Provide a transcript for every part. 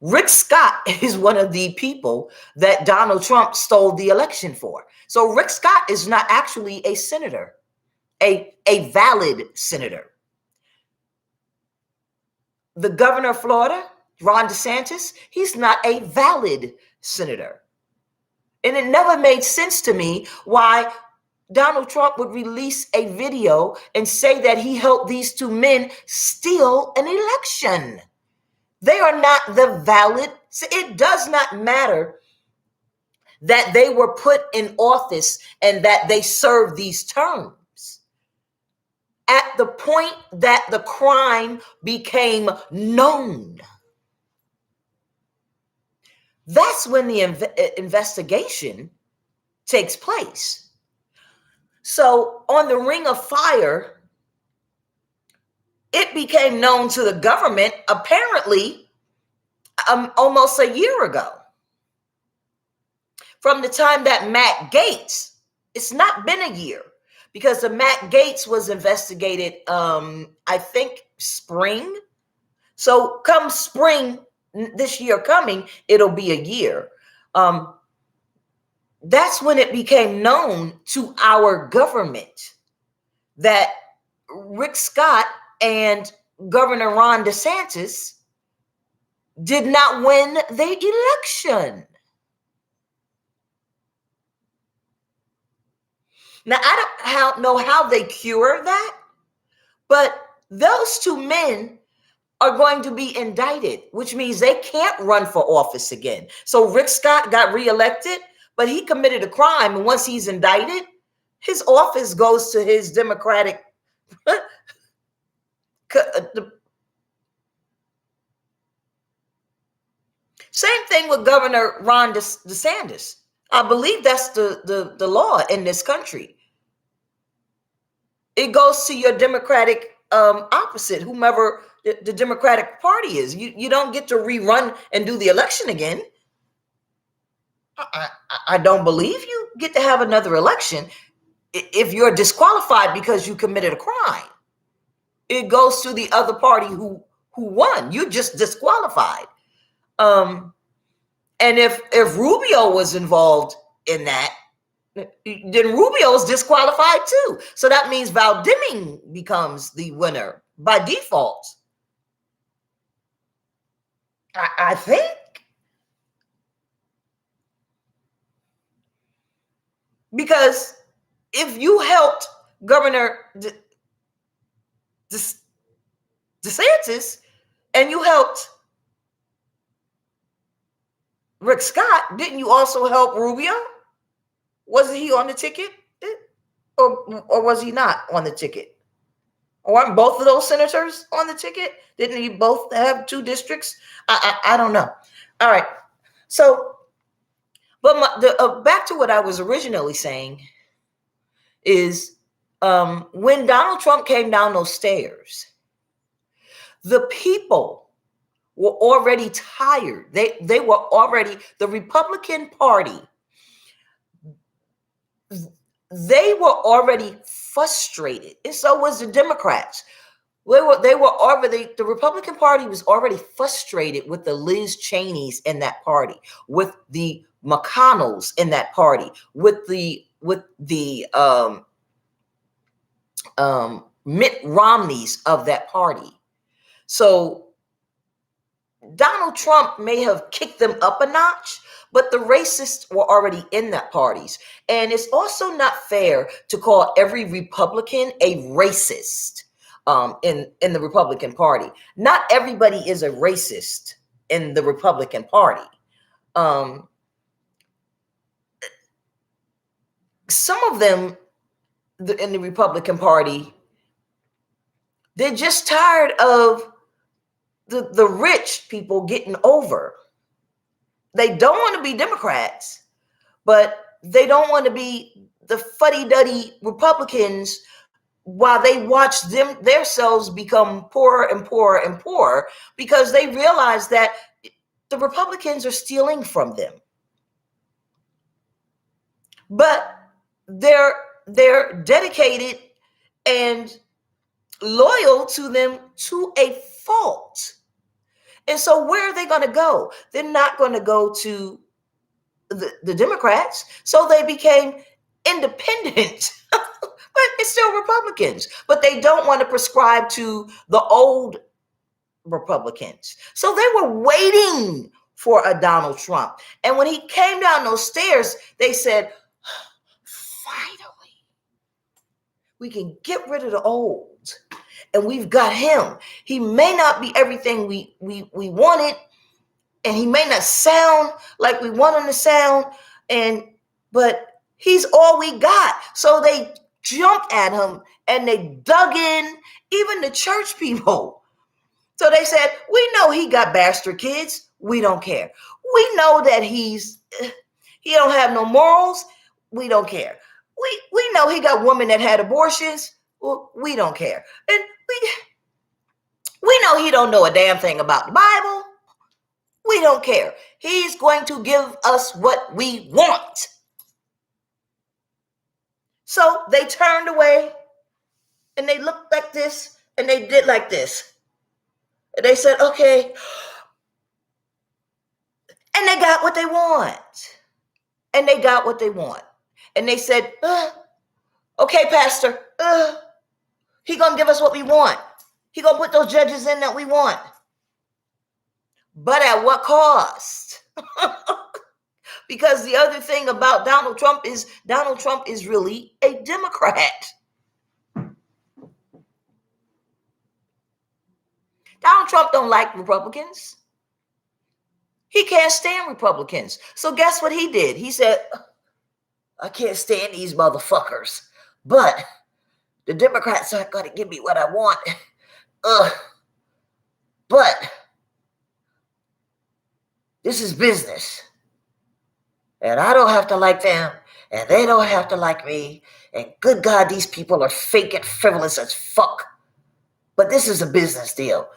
Rick Scott is one of the people that Donald Trump stole the election for. So Rick Scott is not actually a senator, a valid senator. The governor of Florida, Ron DeSantis, he's not a valid senator. And it never made sense to me why Donald Trump would release a video and say that he helped these two men steal an election. They are not the valid. It does not matter that they were put in office and that they served these terms. At the point that the crime became known, that's when the investigation takes place. So on the Ring of Fire, it became known to the government apparently almost a year ago. From the time that Matt Gaetz, it's not been a year, because the Matt Gaetz was investigated, I think spring. So come spring this year coming, it'll be a year. That's when it became known to our government that Rick Scott and Governor Ron DeSantis did not win the election. Now, I don't know how they cure that, but those two men are going to be indicted, which means they can't run for office again. So Rick Scott got reelected, but he committed a crime. And once he's indicted, his office goes to his Democratic. Same thing with Governor Ron DeSantis. I believe that's the law in this country. It goes to your Democratic opposite, whomever the Democratic Party is. You don't get to rerun and do the election again. I don't believe you get to have another election if you're disqualified because you committed a crime. It goes to the other party who won. You just disqualified. And if Rubio was involved in that, then Rubio's disqualified too. So that means Val Deming becomes the winner by default. I think. Because if you helped Governor DeSantis and you helped Rick Scott, didn't you also help Rubio? Wasn't he on the ticket? Or was he not on the ticket? Or weren't both of those senators on the ticket? Didn't you both have two districts? I don't know. All right. So, but back to what I was originally saying is when Donald Trump came down those stairs, the people were already tired. They were already, the Republican Party, they were already frustrated. And so was the Democrats. They were already, the Republican Party was already frustrated with the Liz Cheneys in that party, with the McConnells in that party, with the Mitt Romneys of that party. So Donald Trump may have kicked them up a notch, but the racists were already in that parties. And it's also not fair to call every Republican a racist in the Republican Party. Not everybody is a racist in the Republican Party. Some of them in the Republican Party, they're just tired of the rich people getting over. They don't want to be Democrats, but they don't want to be the fuddy-duddy Republicans while they watch themselves become poorer and poorer and poorer, because they realize that the Republicans are stealing from them. But they're dedicated and loyal to them to a fault. And so where are they going to go? They're not going to go to the Democrats. So they became independent. But it's still Republicans. But they don't want to prescribe to the old Republicans. So they were waiting for a Donald Trump. And when he came down those stairs, they said, finally, we can get rid of the old. And we've got him. He may not be everything we wanted, and he may not sound like we want him to sound, but he's all we got. So they jumped at him and they dug in, even the church people. So they said, we know he got bastard kids. We don't care. We know that he don't have no morals. We don't care. We know he got women that had abortions. Well, we don't care. And we know he don't know a damn thing about the Bible. We don't care. He's going to give us what we want. So they turned away and they looked like this and they did like this. And they said, okay. And they got what they want. And they got what they want. And they said, okay, Pastor, he going to give us what we want. He going to put those judges in that we want. But at what cost? Because the other thing about Donald Trump is really a Democrat. Donald Trump don't like Republicans. He can't stand Republicans. So guess what he did? He said, I can't stand these motherfuckers, but the Democrats aren't going to give me what I want. But this is business. And I don't have to like them, and they don't have to like me. And good God, these people are fake and frivolous as fuck. But this is a business deal.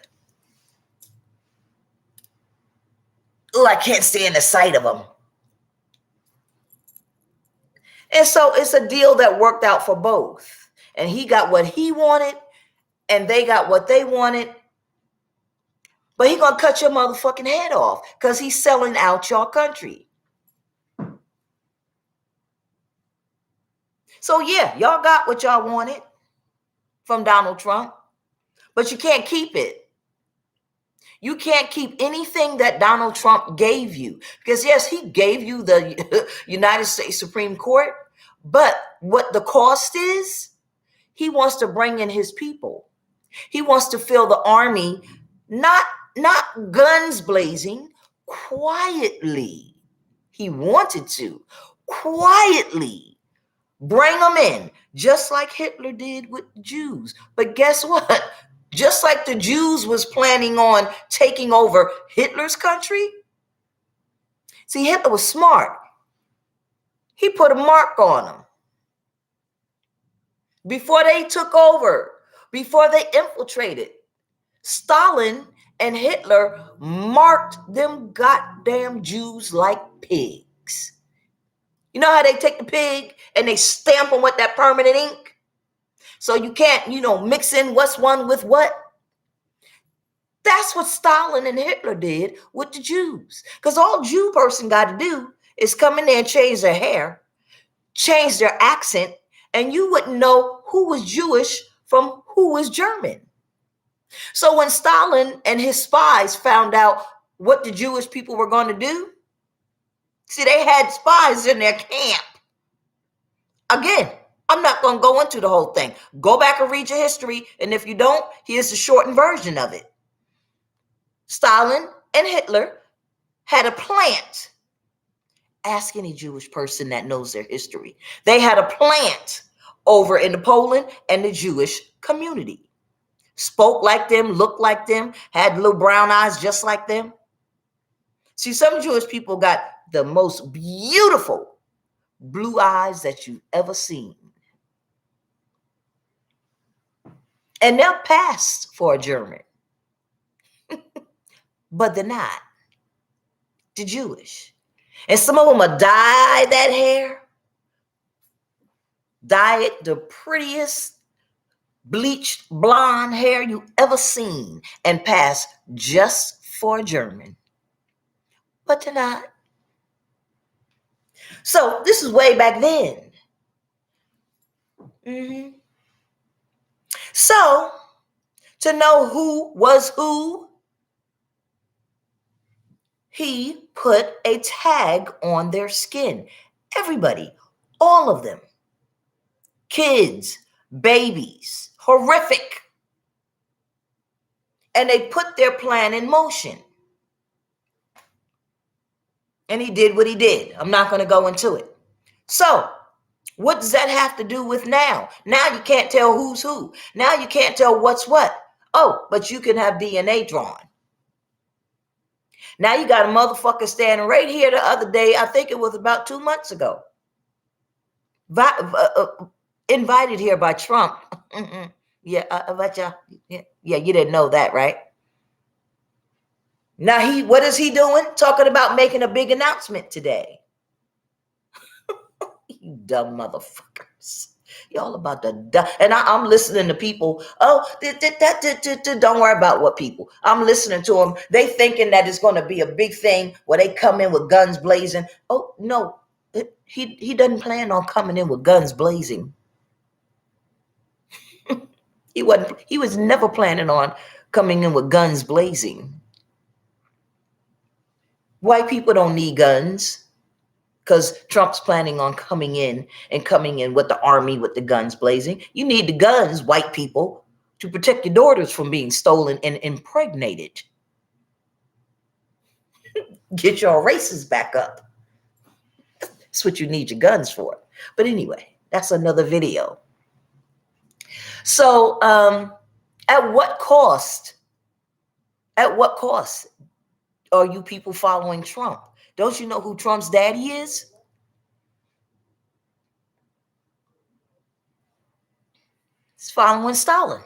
Oh, I can't stand the sight of them. And so it's a deal that worked out for both. And he got what he wanted, and they got what they wanted. But he gonna cut your motherfucking head off because he's selling out your country. So yeah, y'all got what y'all wanted from Donald Trump, but you can't keep it. You can't keep anything that Donald Trump gave you. Because yes, he gave you the United States Supreme Court, but what the cost is, he wants to bring in his people. He wants to fill the army, not guns blazing, quietly. He wanted to quietly bring them in, just like Hitler did with the Jews. But guess what? Just like the Jews was planning on taking over Hitler's country. See, Hitler was smart. He put a mark on them. Before they took over, before they infiltrated, Stalin and Hitler marked them goddamn Jews like pigs. You know how they take the pig and they stamp them with that permanent ink? So you can't, mix in what's one with what? That's what Stalin and Hitler did with the Jews. Because all Jew person got to do is come in there and change their hair, change their accent, and you wouldn't know who was Jewish from who was German. So when Stalin and his spies found out what the Jewish people were going to do, see, they had spies in their camp. Again, I'm not going to go into the whole thing. Go back and read your history. And if you don't, here's the shortened version of it. Stalin and Hitler had a plant. Ask any Jewish person that knows their history. They had a plant over in the Poland and the Jewish community. Spoke like them, looked like them, had little brown eyes just like them. See, some Jewish people got the most beautiful blue eyes that you've ever seen. And they're passed for a German. But they're not. They're Jewish. And some of them will dye that hair. Dye it the prettiest bleached blonde hair you ever seen and pass just for a German, but they're not. So this is way back then. So to know who was who, he put a tag on their skin. Everybody, all of them, kids, babies, horrific. And they put their plan in motion. And he did what he did. I'm not going to go into it. So what does that have to do with now? Now you can't tell who's who. Now you can't tell what's what. Oh, but you can have DNA drawn. Now you got a motherfucker standing right here the other day. I think it was about 2 months ago. Invited here by Trump. Yeah, you didn't know that, right? Now what is he doing? Talking about making a big announcement today. You dumb motherfuckers. Y'all about the dumb. And I'm listening to people. Oh, don't worry about what people. I'm listening to them. They thinking that it's going to be a big thing where they come in with guns blazing. Oh, no. He doesn't plan on coming in with guns blazing. He was never planning on coming in with guns blazing. White people don't need guns because Trump's planning on coming in with the army with the guns blazing. You need the guns, white people, to protect your daughters from being stolen and impregnated. Get your races back up. That's what you need your guns for. But anyway, that's another video. So at what cost? At what cost are you people following Trump? Don't you know who Trump's daddy is? He's following Stalin.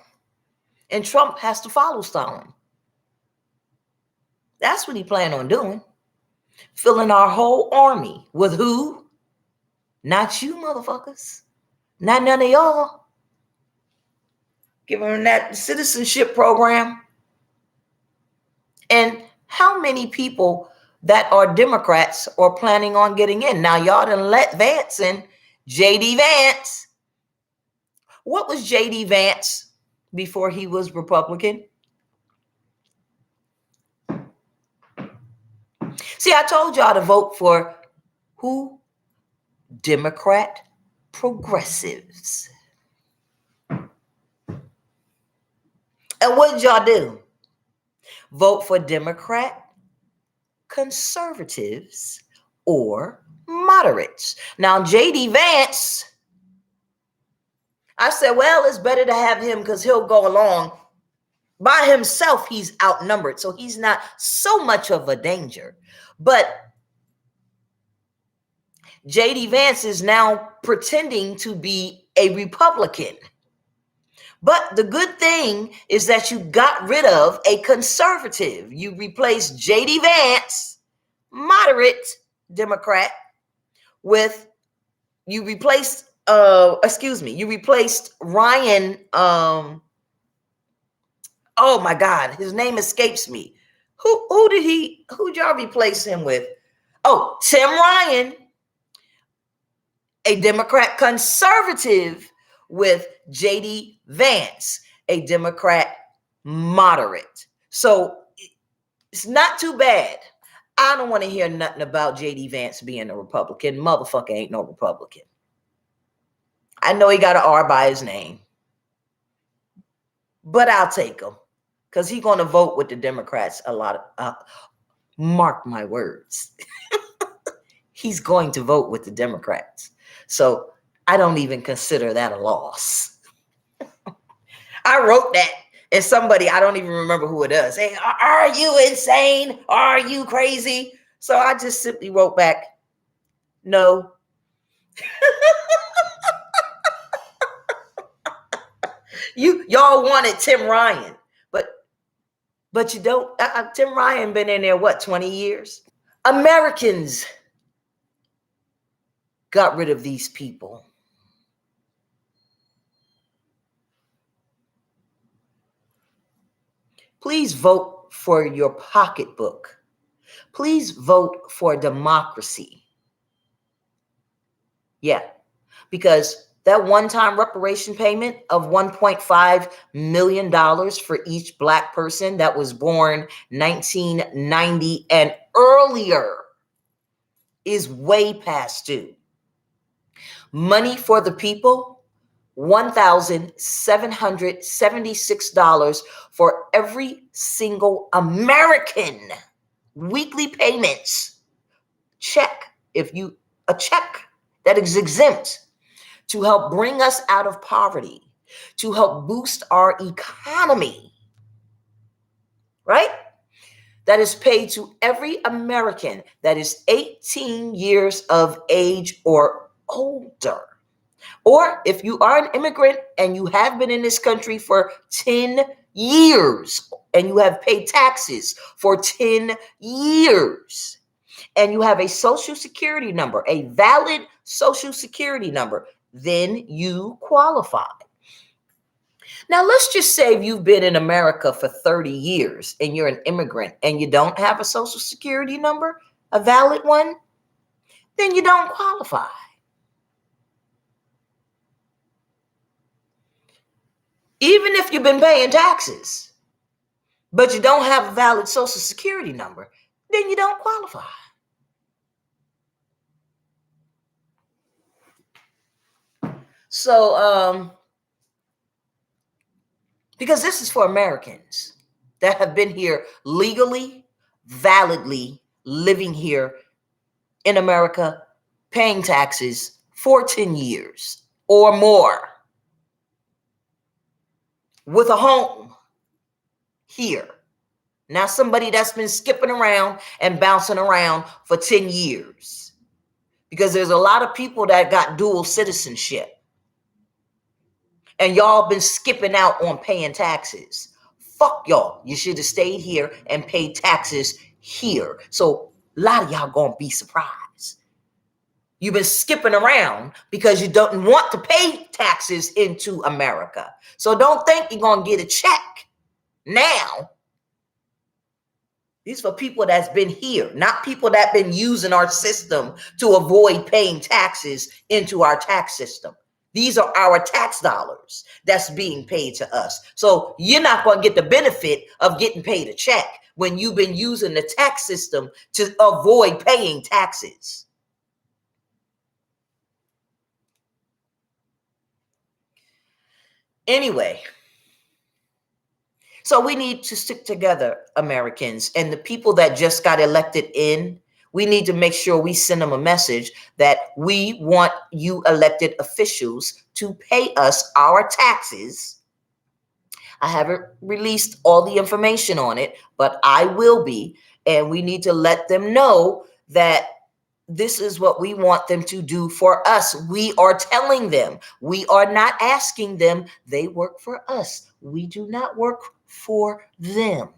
And Trump has to follow Stalin. That's what he planned on doing. Filling our whole army with who? Not you motherfuckers. Not none of y'all. Giving them that citizenship program. And how many people that are Democrats are planning on getting in? Now, y'all done let Vance in. J.D. Vance. What was J.D. Vance before he was Republican? See, I told y'all to vote for who? Democrat progressives. And what did y'all do? Vote for Democrat conservatives or moderates. Now, J.D. Vance, I said, well, it's better to have him because he'll go along. By himself, he's outnumbered, so he's not so much of a danger. But J.D. Vance is now pretending to be a Republican. But the good thing is that you got rid of a conservative. You replaced J.D. Vance, moderate Democrat, with you replaced Ryan. Oh my God, his name escapes me. Who'd y'all replace him with? Oh, Tim Ryan, a Democrat conservative, with J.D. Vance, a Democrat moderate. So it's not too bad. I don't want to hear nothing about J.D. Vance being a Republican. Motherfucker ain't no Republican. I know he got an R by his name, but I'll take him because he's going to vote with the Democrats a lot. Mark my words. He's going to vote with the Democrats. So I don't even consider that a loss. I wrote that, and somebody, I don't even remember who it is, saying, are you insane? Are you crazy? So I just simply wrote back, no. Y'all wanted Tim Ryan, but you don't. Tim Ryan been in there, what, 20 years? Americans got rid of these people. Please vote for your pocketbook. Please vote for democracy. Yeah, because that one-time reparation payment of $1.5 million for each Black person that was born 1990 and earlier is way past due. Money for the people, $1,776 for every single American. Weekly payments. Check. A check that is exempt to help bring us out of poverty, to help boost our economy, right? That is paid to every American that is 18 years of age or older. Or if you are an immigrant and you have been in this country for 10 years and you have paid taxes for 10 years and you have a social security number, a valid social security number, then you qualify. Now, let's just say you've been in America for 30 years and you're an immigrant and you don't have a social security number, a valid one, then you don't qualify. Even if you've been paying taxes, but you don't have a valid social security number, then you don't qualify. So, because this is for Americans that have been here legally, validly, living here in America, paying taxes for 10 years or more, with a home here. Now, somebody that's been skipping around and bouncing around for 10 years, because there's a lot of people that got dual citizenship and y'all been skipping out on paying taxes. Fuck y'all. You should have stayed here and paid taxes here. So a lot of y'all gonna be surprised. You've been skipping around because you don't want to pay taxes into America. So don't think you're gonna get a check now. These are for people that's been here, not people that been using our system to avoid paying taxes into our tax system. These are our tax dollars that's being paid to us. So you're not going to get the benefit of getting paid a check when you've been using the tax system to avoid paying taxes. Anyway, so we need to stick together, Americans, and the people that just got elected in, we need to make sure we send them a message that we want you elected officials to pay us our taxes. I haven't released all the information on it, but I will be. And we need to let them know that this is what we want them to do for us. We are telling them. We are not asking them. They work for us. We do not work for them.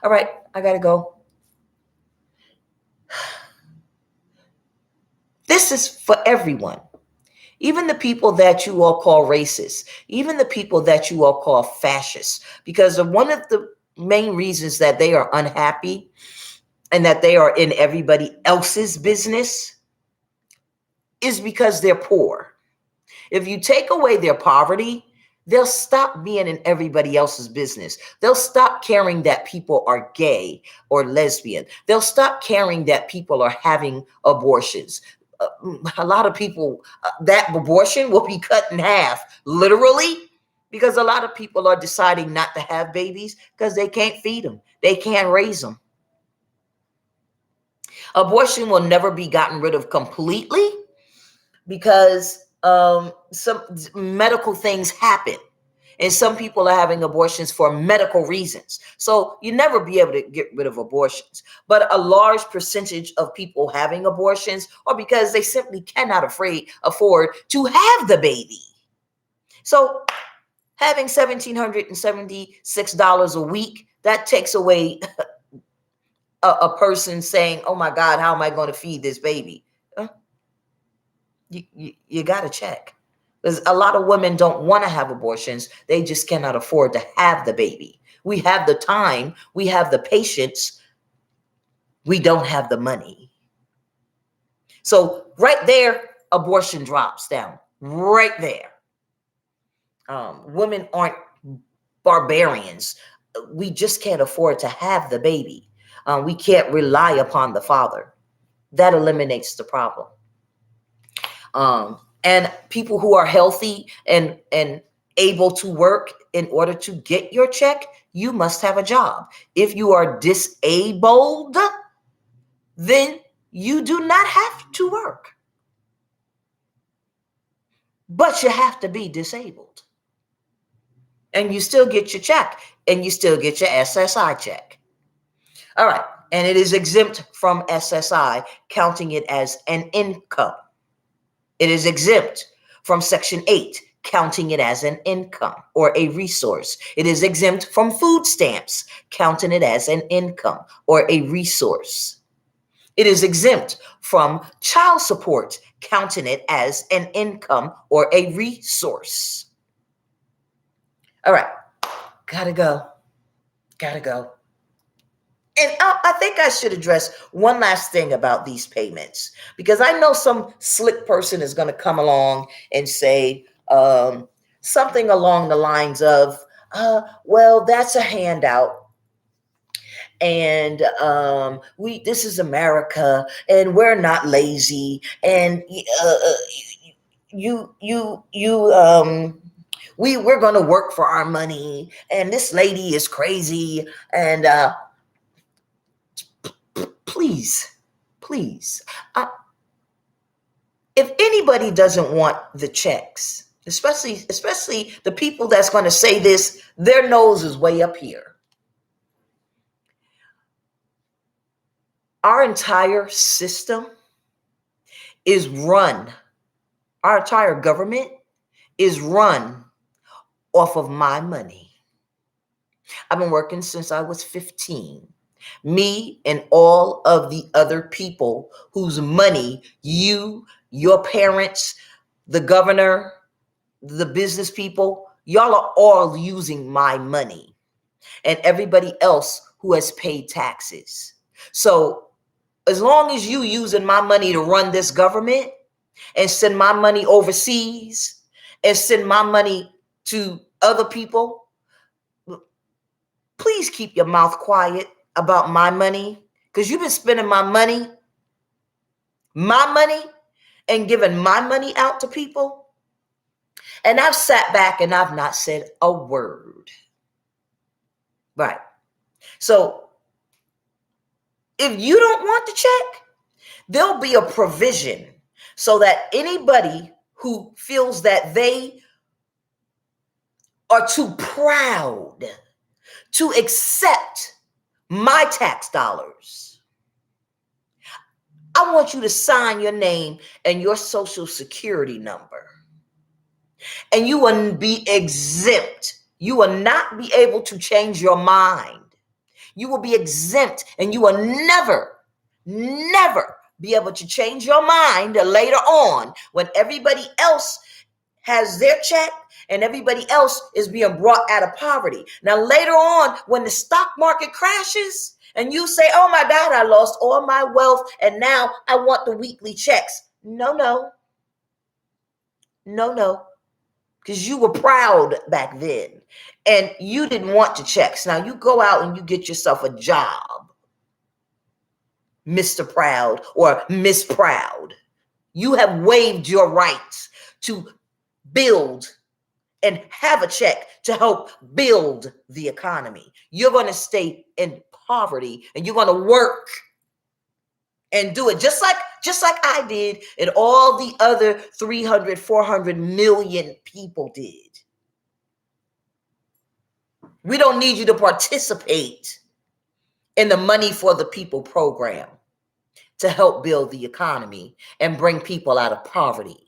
All right, I gotta go. This is for everyone. Even the people that you all call racist, even the people that you all call fascists, because one of the main reasons that they are unhappy and that they are in everybody else's business is because they're poor. If you take away their poverty, they'll stop being in everybody else's business. They'll stop caring that people are gay or lesbian. They'll stop caring that people are having abortions. A lot of people, that abortion will be cut in half, literally, because a lot of people are deciding not to have babies because they can't feed them. They can't raise them. Abortion will never be gotten rid of completely because some medical things happen. And some people are having abortions for medical reasons. So you never be able to get rid of abortions. But a large percentage of people having abortions are because they simply cannot afford to have the baby. So having $1,776 a week, that takes away a person saying, oh my God, how am I going to feed this baby? You got to check. Because a lot of women don't want to have abortions. They just cannot afford to have the baby. We have the time. We have the patience. We don't have the money. So right there, abortion drops down. Right there. Women aren't barbarians. We just can't afford to have the baby. We can't rely upon the father. That eliminates the problem. And people who are healthy and able to work, in order to get your check, you must have a job. If you are disabled, then you do not have to work. But you have to be disabled. And you still get your check, and you still get your SSI check. All right. And it is exempt from SSI, counting it as an income. It is exempt from Section 8, counting it as an income or a resource. It is exempt from food stamps, counting it as an income or a resource. It is exempt from child support, counting it as an income or a resource. All right, gotta go. And I think I should address one last thing about these payments, because I know some slick person is going to come along and say something along the lines of, well, that's a handout. And this is America, and we're not lazy. And we're going to work for our money. And this lady is crazy. And please, if anybody doesn't want the checks, especially the people that's going to say this, their nose is way up here. Our entire system is run, our entire government is run off of my money. I've been working since I was 15. Me and all of the other people whose money your parents, the governor, the business people, y'all are all using my money, and everybody else who has paid taxes. So as long as you using my money to run this government and send my money overseas and send my money to other people, please keep your mouth quiet about my money, because you've been spending my money and giving my money out to people. And I've sat back and I've not said a word. Right. So if you don't want the check, there'll be a provision so that anybody who feels that they are too proud to accept my tax dollars, I want you to sign your name and your social security number, and you will be exempt. You will not be able to change your mind. You will be exempt, and you will never be able to change your mind later on when everybody else has their check and everybody else is being brought out of poverty. Now, later on, when the stock market crashes and you say, oh my God, I lost all my wealth and now I want the weekly checks. No. Because you were proud back then and you didn't want the checks. Now you go out and you get yourself a job, Mr. Proud or Miss Proud. You have waived your rights to build and have a check to help build the economy. You're going to stay in poverty and you're going to work and do it just like I did and all the other 300, 400 million people did. We don't need you to participate in the Money for the People program to help build the economy and bring people out of poverty.